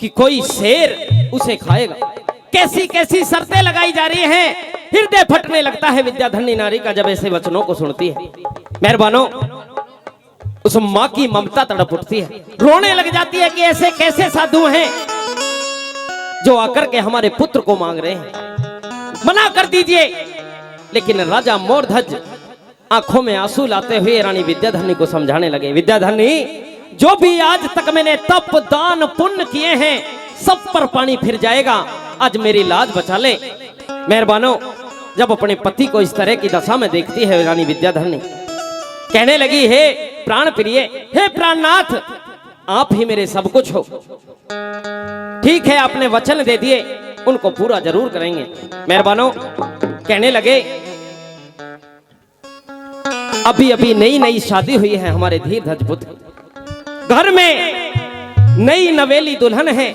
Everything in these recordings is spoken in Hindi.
कि कोई शेर उसे खाएगा। कैसी कैसी शर्तें लगाई जा रही हैं। हृदय फटने लगता है विद्याधनी नारी का जब ऐसे वचनों को सुनती है। मेहरबानों, उस माँ की ममता तड़प उठती है, रोने लग जाती है कि ऐसे कैसे साधु हैं जो आकर के हमारे पुत्र को मांग रहे हैं, मना कर दीजिए। लेकिन राजा मोरध्वज आंखों में आंसू लाते हुए रानी विद्याधनी को समझाने लगे, विद्याधनी, जो भी आज तक मैंने तप दान पुण्य किए हैं सब पर पानी फिर जाएगा। आज मेरी लाज बचा ले। मेहरबानों, जब अपने पति को इस तरह की दशा में देखती है रानी विद्याधनी कहने लगी, हे प्राण प्रिय, हे प्राणनाथ, आप ही मेरे सब कुछ हो। ठीक है, आपने वचन दे दिए, उनको पूरा जरूर करेंगे। मेहरबानों, कहने लगे, अभी अभी नई नई शादी हुई है हमारे धीरध्वज पुत्र, घर में नई नवेली दुल्हन है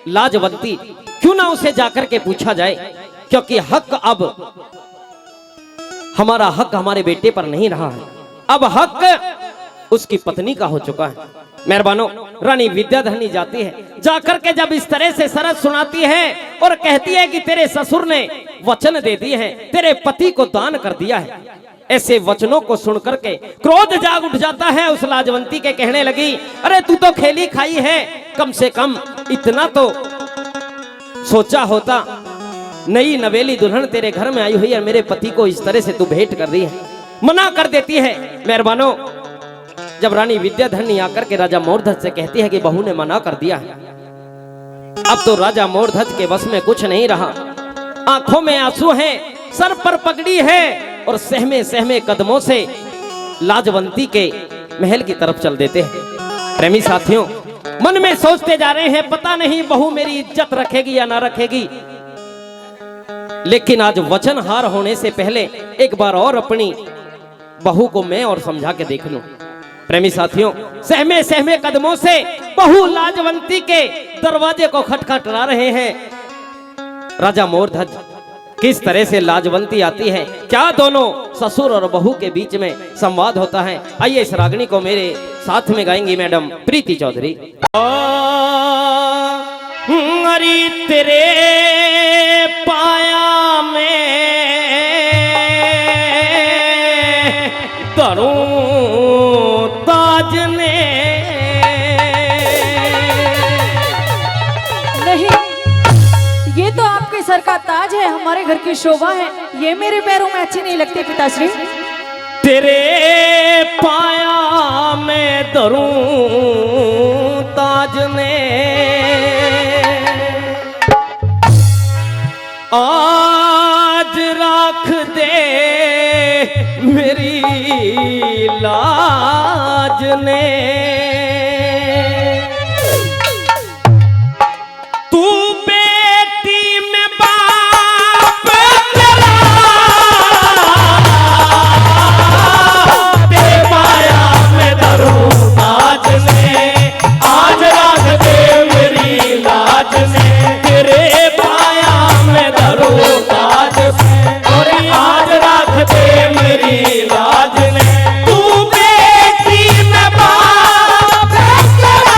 लाजवंती, क्यों ना उसे जाकर के पूछा जाए, क्योंकि हक अब हमारा हक हमारे बेटे पर नहीं रहा है, अब हक उसकी पत्नी का हो चुका है। मेहरबानों, रानी विद्याधनी जाती है, जाकर के जब इस तरह से शरत सुनाती है और कहती है कि तेरे ससुर ने वचन दे दिए हैं, तेरे पति को दान कर दिया है। ऐसे वचनों को सुनकर के क्रोध जाग उठ जाता है उस लाजवंती के। कहने लगी, अरे तू तो खेली खाई है, कम से कम इतना तो सोचा होता। नई नवेली दुल्हन तेरे घर में आई हुई है, मेरे पति को इस तरह से तू भेंट कर रही है, मना कर देती है। मेहरबानों, जब रानी विद्याधनी आकर के राजा मोरध्वज से कहती है कि बहू ने मना कर दिया है, अब तो राजा मोरध्वज के बस में कुछ नहीं रहा। आंखों में आंसू हैं, सर पर पगड़ी है और सहमे सहमे कदमों से लाजवंती के महल की तरफ चल देते हैं। प्रेमी साथियों, मन में सोचते जा रहे हैं, पता नहीं बहू मेरी इज्जत रखेगी या ना रखेगी। लेकिन आज वचन हार होने से पहले एक बार और अपनी बहू को मैं और समझा के देख लूं। प्रेमी साथियों, सहमे सहमे कदमों से बहू लाजवंती के दरवाजे को खटखटा रहे हैं। राजा मोरध्वज, किस तरह से लाजवंती आती है, क्या दोनों ससुर और बहू के बीच में संवाद होता है, आइए इस रागनी को मेरे साथ में गाएंगी मैडम प्रीति चौधरी। हरी तेरे पाया में तरूं ताज ने। नहीं, ये तो आपके सर का ताज है, हमारे घर की शोभा है, ये मेरे पैरों में अच्छी नहीं लगती पिताश्री। तेरे पाया में तरूं ताज ने, आज राख दे मेरी लाज ने। तू बेटी में बाप तेरा, तेरे पाया में तरूं ताज ने, आज राख दे मेरी लाज ने। तेरे पाया में तरूं ताज ने, और आज राख दे मेरी लाज ने। तू बेटी में बाप तेरा,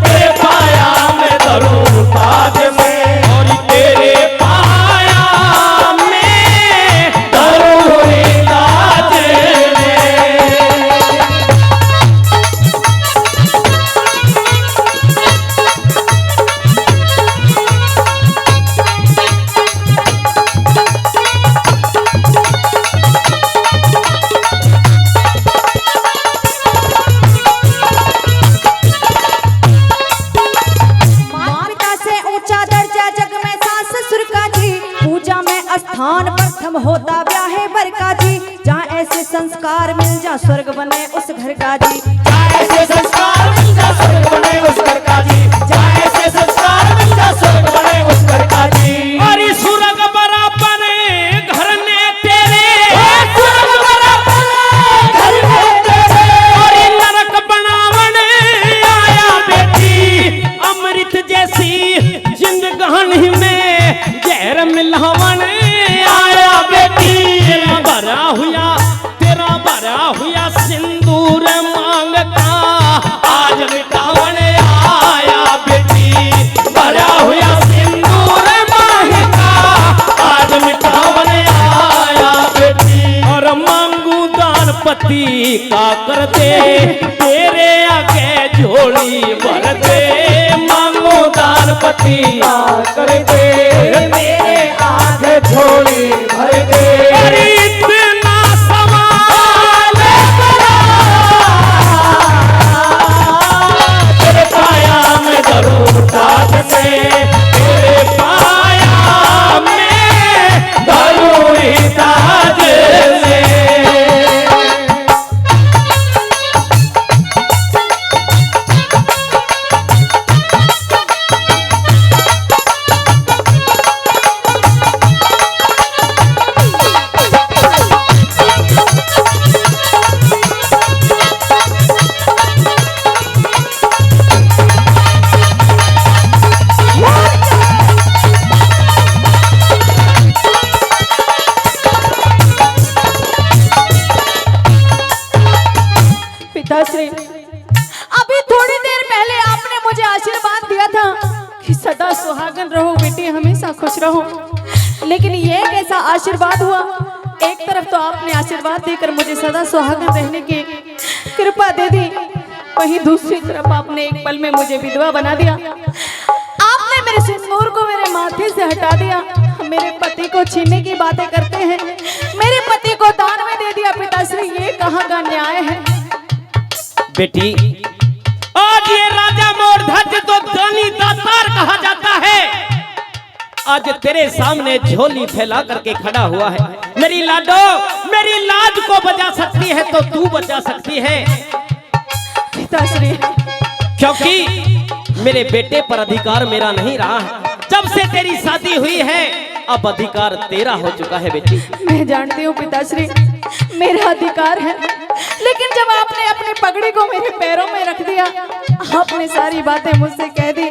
तेरे पाया में तरूं ताज ने, और तेरे पाया में तरूं ताज ने। स्थान प्रथम होता ब्याहे बर का जी, जहाँ ऐसे संस्कार मिल जा स्वर्ग बने उस घर का जी, जहाँ ऐसे संस्कार मिल जा स्वर्ग बने उस घर का जी, जहाँ ऐसे संस्कार मिल जा स्वर्ग बने उस घर का जी। अरे स्वर्ग बराबर घर ने तेरे, स्वर्ग बराबर घर ने तेरे, अरे नरक बनावन आया बेटी, अमृत जैसी जिंदगानी में जहर मिलावन आया बेटी। तेरा भरा हुआ सिंदूर मांगता का कर दे, तेरे आगे झोली भर दे, मांगो दान पति का कर दे, मेरे आगे झोली भर दे। अरे इतना सवाल तेरे पाया में जरूर ताज से, तेरे पाया में जरूरी ताज से। पिताश्री, अभी थोड़ी देर पहले आपने मुझे आशीर्वाद दिया था कि सदा सुहागन रहो बेटी, हमेशा खुश रहो, लेकिन ये कैसा आशीर्वाद हुआ। एक तरफ तो आपने आशीर्वाद देकर मुझे सदा सुहागन रहने की कृपा दे दी, वहीं दूसरी तरफ आपने एक पल में मुझे विधवा बना दिया। आपने मेरे सिंदूर को मेरे माथे से हटा दिया, मेरे पति को छीनने की बातें करते हैं, मेरे पति को दान में दे दिया। पिताश्री, ये कहाँ का न्याय है। बेटी, आज ये राजा मोरध्वज तो दानी दातार कहा जाता है, आज तेरे सामने झोली फैला करके खड़ा हुआ है। मेरी लाडो, मेरी लाज को बचा सकती है तो तू बचा सकती है, पिताश्री, क्योंकि मेरे बेटे पर अधिकार मेरा नहीं रहा है। जब से तेरी शादी हुई है अब अधिकार तेरा हो चुका है बेटी। मैं जानती हूँ पिताश्री, मेरा अधिकार है, लेकिन जब आपने अपनी पगड़ी को मेरे पैरों में रख दिया, आपने सारी बातें मुझसे कह दी,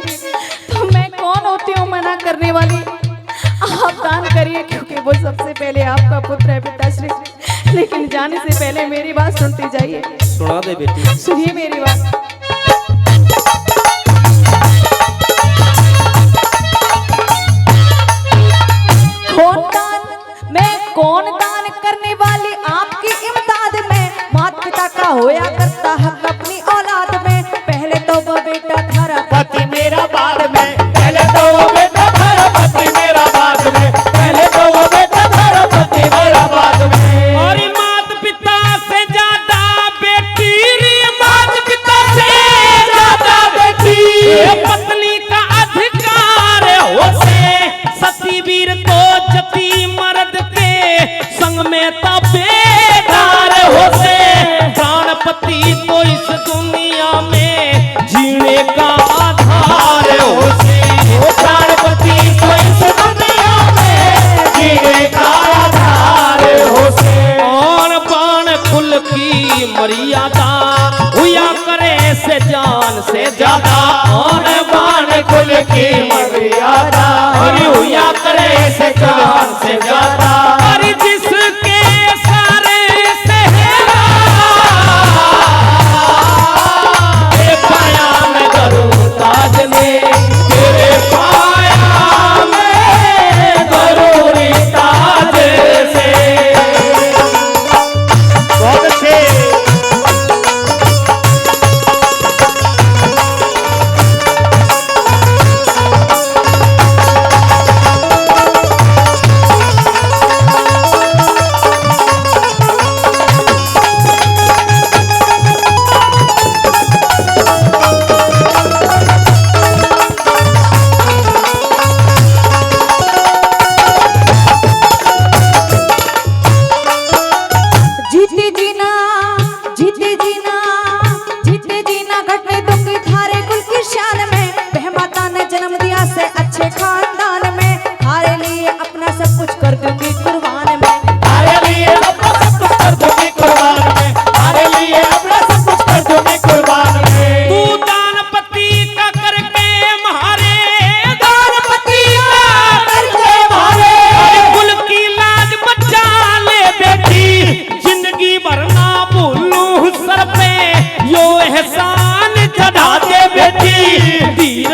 तो मैं कौन होती हूँ मना करने वाली। आप दान करिए, क्योंकि वो सबसे पहले आपका पुत्र है पिताश्री। लेकिन जाने से पहले मेरी बात सुनती जाइए। सुना दे बेटी। सुनिए मेरी बात। कौन दान करने वाली आपकी इमदाद में, माता पिता का होया करता हक अपनी औलाद में। पहले तो वो बेटा थारा पति मेरा बाद में, पहले तो वो बेटा थारा पति मेरा बाद में, पहले तो वो बेटा थारा पति मेरा बाद में। और माता पिता से ज्यादा बेटी, माता पिता से ज्यादा बेटी, पत्नी का अधिकार हो से, सती वीर तो जती मर्द के संग में तबेदार हो से, प्राणपति तो इस दुनिया में जीने का आधार हो से, प्राणपति तो इस दुनिया में जीने का आधार हो से। और बाण कुल की मर्यादा हुआ करे से जान से ज्यादा, और बाण कुल की मर्यादा हुआ करे से जान से ज्यादा। और जिसके सारे सेहरा तेरे पाया में जरूर ताज में, तेरे पाया में जरूरी ताज से। बहुत अच्छे।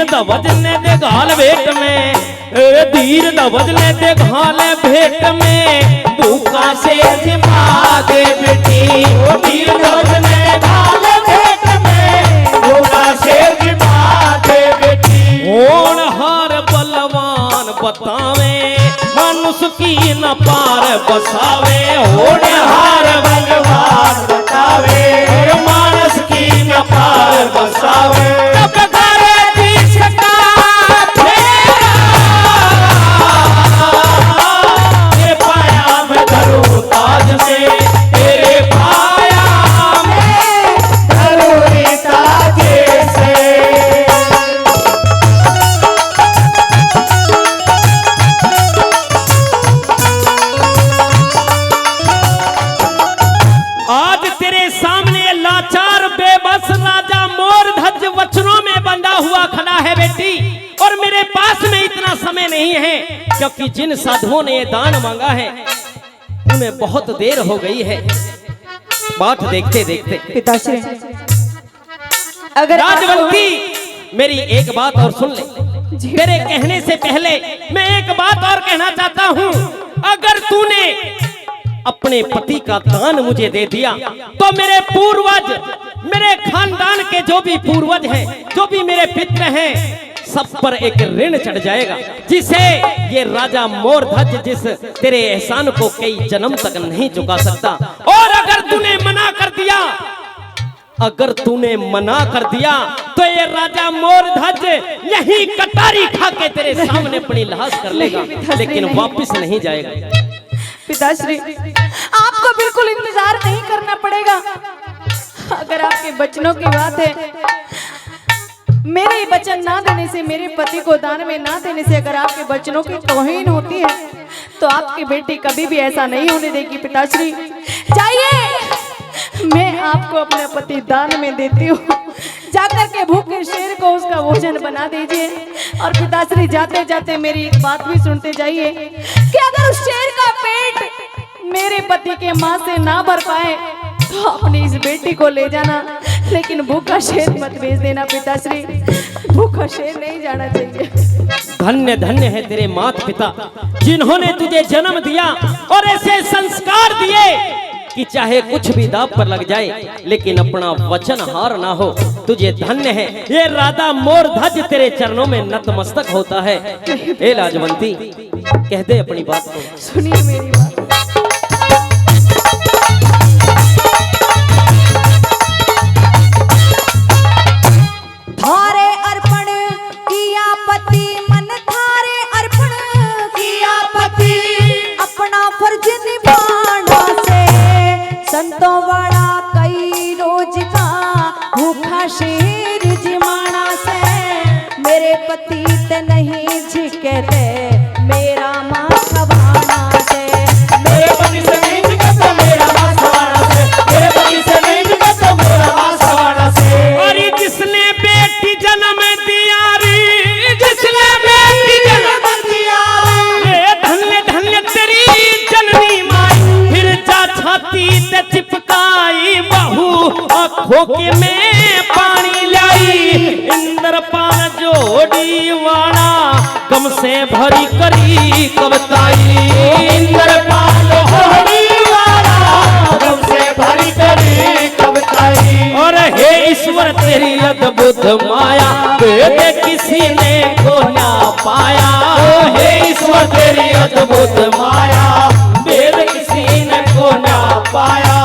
दवजने दे घाल भेट में, धीर दवजने दे घाल भेट में, भूखा से जिमा दे बेटी। वीर ध्वज ने ढाल भेंट में भूखा शेर की बात है बेटी। होनहार बलवान बतावे मनुष्य की न पार बसावे। होनहार बलवान बतावे और मानस की न पार बसावे। तब करे देश का तेरे पाया में धरू ताज से, तेरे पाया में धरू ताज से। आज तेरे सामने लाचार बेबस राजा मोरध्वज वचनों में बंधा हुआ खड़ा है बेटी। और मेरे पास में इतना समय नहीं है, क्योंकि जिन साधुओं ने ये दान मांगा है उन्हें बहुत देर हो गई है बात देखते देखते। पिताश्री अगर राजवंती मेरी एक बात और सुन ले। तेरे कहने से पहले मैं एक बात और कहना चाहता हूँ। अगर तूने अपने पति का दान मुझे दे दिया तो मेरे पूर्वज, मेरे खानदान के जो भी पूर्वज हैं, जो भी मेरे पितृ हैं, सब पर एक ऋण चढ़ जाएगा, जिसे ये राजा मोरध्वज जिस तेरे एहसान को कई जन्म तक नहीं चुका सकता। और अगर तूने मना कर दिया, अगर तूने मना कर दिया तो ये राजा मोरध्वज यही कटारी खा के तेरे सामने अपनी लाश कर लेगा, लेकिन वापस नहीं जाएगा। पिताश्री आपको बिल्कुल इंतजार नहीं करना पड़ेगा। अगर आपके बचनों की बात है, मेरे वचन ना देने से, मेरे पति को दान में ना देने से अगर आपके बचनों की तौहीन होती है तो आपकी बेटी कभी भी ऐसा नहीं होने देगी। पिताश्री चाहिए मैं आपको अपने पति दान में देती हूँ, जाकर के भूखे शेर को उसका भोजन बना दीजिए। और पिताश्री जाते जाते मेरी एक बात भी सुनते जाइए कि अगर उस शेर का पेट मेरे पति के मां से ना भर पाए तो अपनी इस बेटी को ले जाना, लेकिन भूखा शेर मत भेज देना। पिताश्री भूखा शेर नहीं जाना चाहिए। धन्य धन्य है तेरे माता पिता जिन्होंने तुझे जन्म दिया और ऐसे संस्कार दिए कि चाहे कुछ भी दाव पर लग जाए लेकिन अपना वचन हार ना हो। तुझे धन्य है। ये राजा मोरध्वज तेरे चरणों में नतमस्तक होता है। ए लाजवंती कह दे अपनी बात को। सुनिए मेरी बात। थारे अर्पण किया पति, मन थारे अर्पण किया पति, अपना फर्ज निभाना से संतों वाला कई रोज का भूखा शेर जिमाना से। मेरे पति ते नहीं झिकते मेरा माँ खवाना से। मेरे पति से नहीं झिकता मेरा माँ खवाना से। मेरे पति से नहीं झिकता मेरा माँ खवाना से। और जिसने बेटी जन्म दिया रे, जिसने बेटी जन्म दिया रे, धन्य धन्य तेरी जननी माई। फिर जा छाती ते चिपकाई बहू आँखों के में पानी लाई। इंद्रपान जोड़ी वाला कम से भरी करी कवताई। इंद्रपाल जोड़ी वाला कम से भरी करी कवताई। और हे ईश्वर तेरी अद्भुत माया, वेद किसी ने को ना पाया। हे ईश्वर तेरी अद्भुत माया, वेद किसी ने को ना पाया।